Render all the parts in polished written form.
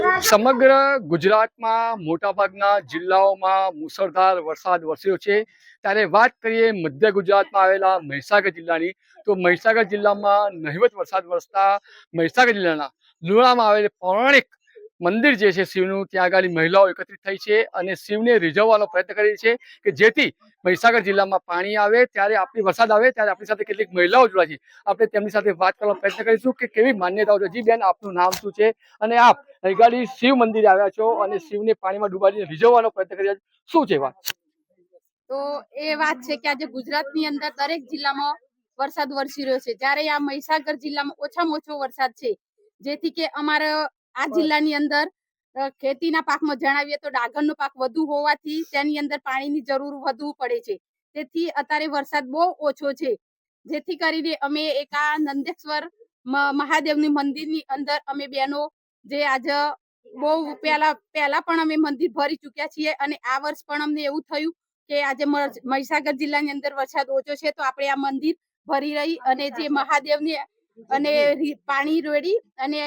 સમગ્ર ગુજરાતમાં મોટાભાગના જિલ્લાઓમાં મુશળધાર વરસાદ વરસ્યો છે। ત્યારે વાત કરીએ મધ્ય ગુજરાતમાં આવેલા મહીસાગર જિલ્લાની, તો મહીસાગર જિલ્લામાં નહિવત વરસાદ વરસતા મહીસાગર જિલ્લાના લુણામાં આવેલ પૌરાણિક મંદિર જે છે શિવનું, ત્યાં આગળ મહિલાઓ એકત્રિત થઈ છે અને શિવને રીઝવવાનો પ્રયત્ન કરી છે કે જેથી મહીસાગર જિલ્લામાં પાણી આવે, ત્યારે આપણી વરસાદ આવે ત્યારે આપણી સાથે કેટલીક મહિલાઓ જોડાય છે। આપણે તેમની સાથે વાત કરવાનો પ્રયત્ન કરીશું કે કેવી માન્યતાઓ છે। જી બેન, આપનું નામ શું છે અને આપ અહીં શિવ મંદિરે આવ્યા છો અને શિવને પાણીમાં ડૂબાડીને રીઝવવાનો પ્રયત્ન કરી રહ્યા છો, શું છે વાત? તો એ વાત છે કે આજે ગુજરાતની અંદર દરેક જિલ્લામાં વરસાદ વરસી રહ્યો છે, જ્યારે આ મહીસાગર જિલ્લામાં ઓછામાં ઓછો વરસાદ છે, જેથી કે અમારા આ જિલ્લાની અંદર ખેતીના પાકમાં જણાવીએ તો ડાંગરનો પાક વધુ હોવાથી તેની અંદર પાણીની જરૂર વધુ પડે છે। તેથી અત્યારે વરસાદ બહુ ઓછો છે, જેથી કરીને અમે એક આ નંદેશ્વર મહાદેવની મંદિરની અંદર અમે બહેનો જે આજે બહુ પહેલા પણ અમે મંદિર ભરી ચૂક્યા છીએ અને આ વર્ષ પણ અમને એવું થયું કે આજે મહીસાગર જિલ્લાની અંદર વરસાદ ઓછો છે તો આપણે આ મંદિર ભરી રહી અને જે મહાદેવને અને પાણી રેડી અને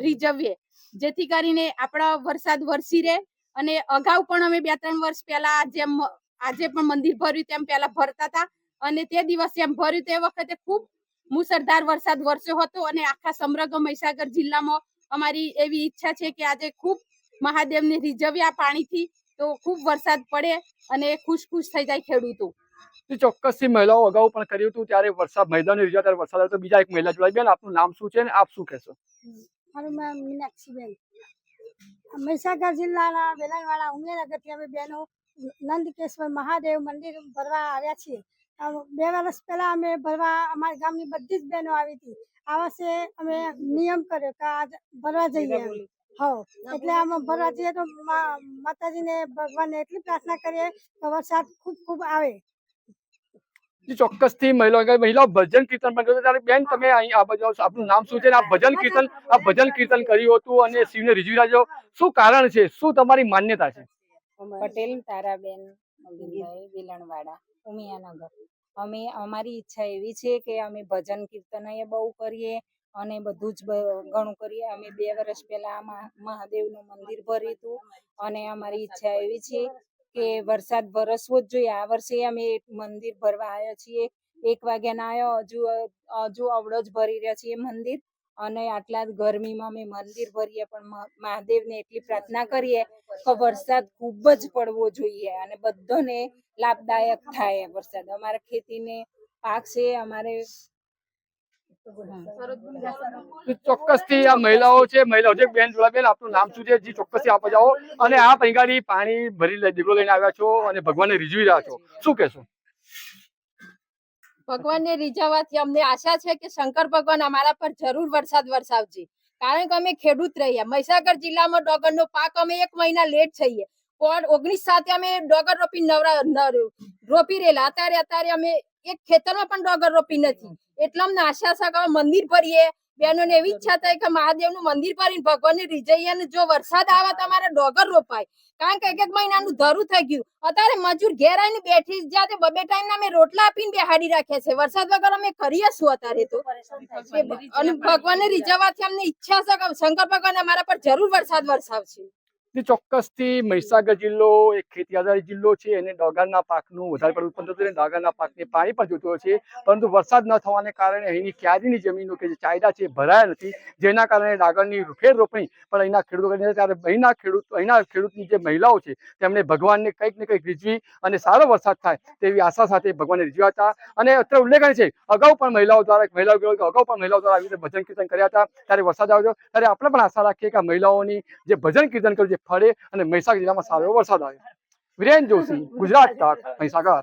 રીઝવીએ, જેથી કરીને આપણા વરસાદ વરસી રહે। અને અગાઉ પણ અમે 2-3 વર્ષ પહેલા જેમ આજે પણ મંદિર ભર્યું તેમ પહેલા ભરતા હતા અને તે દિવસે એમ ભર્યું તે વખતે ખૂબ મુસળધાર વરસાદ વરસ્યો હતો અને આખા સમગ્ર મહીસાગર જિલ્લામાં અમારી એવી ઈચ્છા છે કે આજે ખૂબ મહાદેવને રીઝવ્યા પાણીથી, તો ખૂબ વરસાદ પડે અને ખુશ થઈ જાય ખેડૂતો। ચોક્કસથી મહિલાઓ અગાઉ પણ કર્યું હતું ત્યારે વરસાદ મહિલાઓને રીઝવ્યા ત્યારે વરસાદ આવ્યો, તો બીજા એક મહિલા જોડાઈ। બેન, આપનું નામ શું છે અને આપ શું કહેશો? મારું નામ મીનાક્ષીબેન, મહીસાગર જિલ્લાના વેલાણવાળા ઉમેરગઢથી અમે બહેનો નંદકેશ્વર મહાદેવ મંદિર ભરવા આવ્યા છીએ। 2 વર્ષ પહેલા અમે ભરવા અમારા ગામની બધી જ બહેનો આવી હતી। આ વર્ષે અમે નિયમ કર્યો કે આજ ભરવા જઈએ। એટલે આમ ભરવા જઈએ તો માતાજીને ભગવાનને એટલી પ્રાર્થના કરીએ કે વરસાદ ખૂબ આવે। ચોક્કસથી મહિલાઓ ભજન કીર્તન પણ કર્યું, ત્યારે બેન તમે અહીં આ બાજુ આપનું નામ શું છે? આપ ભજન કીર્તન કર્યું હતું અને શિવને રીઝવી રહ્યા છો, શું કારણ છે, શું તમારી માન્યતા છે? પટેલ તારાબેન મગનભાઈ, વિલણવાડા, ઉમિયાનગર। અમે અમારી ઈચ્છા એવી છે કે અમે ભજન કીર્તન એ બહુ કરીએ અને બધું જ ઘણું કરીએ। અમે 2 વર્ષ પહેલા મહાદેવનું મંદિર ભર્યું હતું અને અમારી ઈચ્છા એવી છે કે વરસાદ વરસવો જ જોઈએ। આ વર્ષે અમે મંદિર ભરવા આવ્યા છીએ, 1 વાગ્યાના આવ્યા, હજુ અવળો જ ભરી રહ્યા છીએ મંદિર અને આટલા ગરમીમાં અમે મંદિર ભરીએ પણ મહાદેવને એટલી પ્રાર્થના કરીએ કે વરસાદ ખૂબ જ પડવો જોઈએ અને બધાને લાભદાયક થાય વરસાદ। અમારા ખેતીને પાક છે અમારે। ચોક્કસથી આ મહિલાઓ છે, મહિલાઓ છે। બેન જોડા, બેન આપનું નામ શું છે? જી ચોક્કસથી આપ જાઓ અને આપ અહીં પાણી ભરી દીકરો લઈને આવ્યા છો અને ભગવાનને રીઝવી રહ્યા છો, શું કહેશો? ભગવાનને રીઝવવાથી અમને આશા છે કે શંકર ભગવાન અમારા પર જરૂર વરસાદ વરસાવશે, કારણ કે અમે ખેડૂત રહ્યા। મહીસાગર જિલ્લામાં ડોગરનો પાક અમે 1 મહિના લેટ થઈએ, પણ 19/7 અમે ડોગર રોપી રહેલા, અત્યારે અમે એક ખેતરમાં પણ ડોગર રોપી નથી। એટલે અમને આશા છે કે મંદિર ભરીએ, બહેનોને એવી ઈચ્છા થાય કે મહાદેવનું મંદિર ભરીને ભગવાનને રીઝવીએ અને જો વરસાદ આવે તો અમારે ડોગર રોપાય, કારણ કે 1 મહિનાનું ધરું થઈ ગયું। અત્યારે મજૂર ઘેર આવીને બેઠી જ્યાં 2 ટાઈમના અમે રોટલા આપીને બેહાડી રાખ્યા છે, વરસાદ વગર અમે કરીએ શું અત્યારે? તો અને ભગવાનને રીઝવવાથી અમને ઈચ્છા છે કે શંકર ભગવાન અમારા પર જરૂર વરસાદ વરસાવશે। ચોક્કસથી મહીસાગર જિલ્લો એક ખેતી આધારિત જિલ્લો છે અને ડાંગરના પાકનું વધારે પડતું ઉત્પન્ન થતું, ડાંગરના પાકને પાણી પણ જોતું હોય છે, પરંતુ વરસાદ ન થવાને કારણે અહીંની ક્યારીની જમીનો કે જે ચાયડા છે ભરાયા નથી, જેના કારણે ડાંગરની ફેર રોપણી પણ અહીંના ખેડૂતો કરી, ત્યારે અહીંના ખેડૂતની જે મહિલાઓ છે તેમણે ભગવાનને કંઈક ને કંઈક રીઝવી અને સારો વરસાદ થાય તેવી આશા સાથે ભગવાનને રીઝવ્યા હતા। અને અત્યારે ઉલ્લેખનીય છે, અગાઉ પણ મહિલાઓ દ્વારા આવી રીતે ભજન કીર્તન કર્યા હતા, ત્યારે વરસાદ આવ્યો, ત્યારે આપણે પણ આશા રાખીએ કે મહિલાઓની જે ભજન કીર્તન કર્યું ફળે અને મહીસાગર જિલ્લામાં સારો વરસાદ આવે। વિરેન જોશી, ગુજરાત તક, મહીસાગર।